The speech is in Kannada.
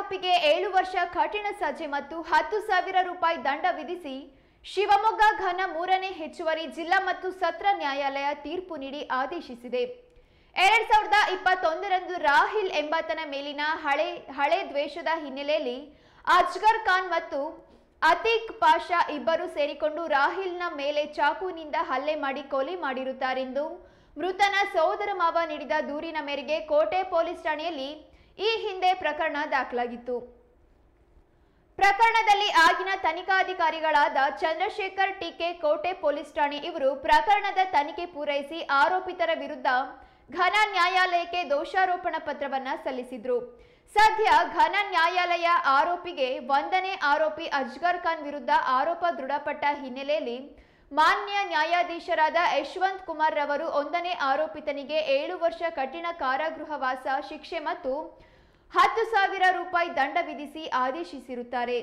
ಆರೋಪಿಗೆ 7 ವರ್ಷ ಕಠಿಣ ಸಜೆ ಮತ್ತು 10,000 ರೂಪಾಯಿ ದಂಡ ವಿಧಿಸಿ ಶಿವಮೊಗ್ಗ ಘನ 3ನೇ ಹೆಚ್ಚುವರಿ ಜಿಲ್ಲಾ ಮತ್ತು ಸತ್ರ ನ್ಯಾಯಾಲಯ ತೀರ್ಪು ನೀಡಿ ಆದೇಶಿಸಿದೆ. 2021ರಂದು ರಾಹಿಲ್ ಎಂಬಾತನ ಮೇಲಿನ ಹಳೆ ದ್ವೇಷದ ಹಿನ್ನೆಲೆಯಲ್ಲಿ ಅಜ್ಗರ್ ಖಾನ್ ಮತ್ತು ಅತೀಕ್ ಪಾಷಾ ಇಬ್ಬರು ಸೇರಿಕೊಂಡು ರಾಹಿಲ್ನ ಮೇಲೆ ಚಾಕುವಿನಿಂದ ಹಲ್ಲೆ ಮಾಡಿ ಕೊಲೆ ಮಾಡಿರುತ್ತಾರೆಂದು ಮೃತನ ಸೋದರ ಮಾವ ನೀಡಿದ ದೂರಿನ ಮೇರೆಗೆ ಕೋಟೆ ಪೊಲೀಸ್ ಠಾಣೆಯಲ್ಲಿ ಈ ಹಿಂದೆ ಪ್ರಕರಣ ದಾಖಲಾಗಿತ್ತು. ಪ್ರಕರಣದಲ್ಲಿ ಆಗಿನ ತನಿಖಾಧಿಕಾರಿಗಳಾದ ಚಂದ್ರಶೇಖರ್ ಟಿಕೆ ಕೋಟೆ ಪೊಲೀಸ್ ಠಾಣೆ ಇವರು ಪ್ರಕರಣದ ತನಿಖೆ ಪೂರೈಸಿ ಆರೋಪಿತರ ವಿರುದ್ಧ ಘನ ನ್ಯಾಯಾಲಯಕ್ಕೆ ದೋಷಾರೋಪಣ ಪತ್ರವನ್ನ ಸಲ್ಲಿಸಿದ್ರು. ಸದ್ಯ ಘನ ನ್ಯಾಯಾಲಯ ಆರೋಪಿಗೆ 1ನೇ ಆರೋಪಿ ಅಜ್ಗರ್ ಖಾನ್ ವಿರುದ್ಧ ಆರೋಪ ದೃಢಪಟ್ಟ ಹಿನ್ನೆಲೆಯಲ್ಲಿ ಮಾನ್ಯ ನ್ಯಾಯಾಧೀಶರಾದ ಯಶವಂತ್ ಕುಮಾರ್ ರವರು 1ನೇ ಆರೋಪಿತನಿಗೆ 7 ವರ್ಷ ಕಠಿಣ ಕಾರಾಗೃಹವಾಸ ಶಿಕ್ಷೆ ಮತ್ತು 10,000 ರೂಪಾಯಿ ದಂಡ ವಿಧಿಸಿ ಆದೇಶಿಸಿರುತ್ತಾರೆ.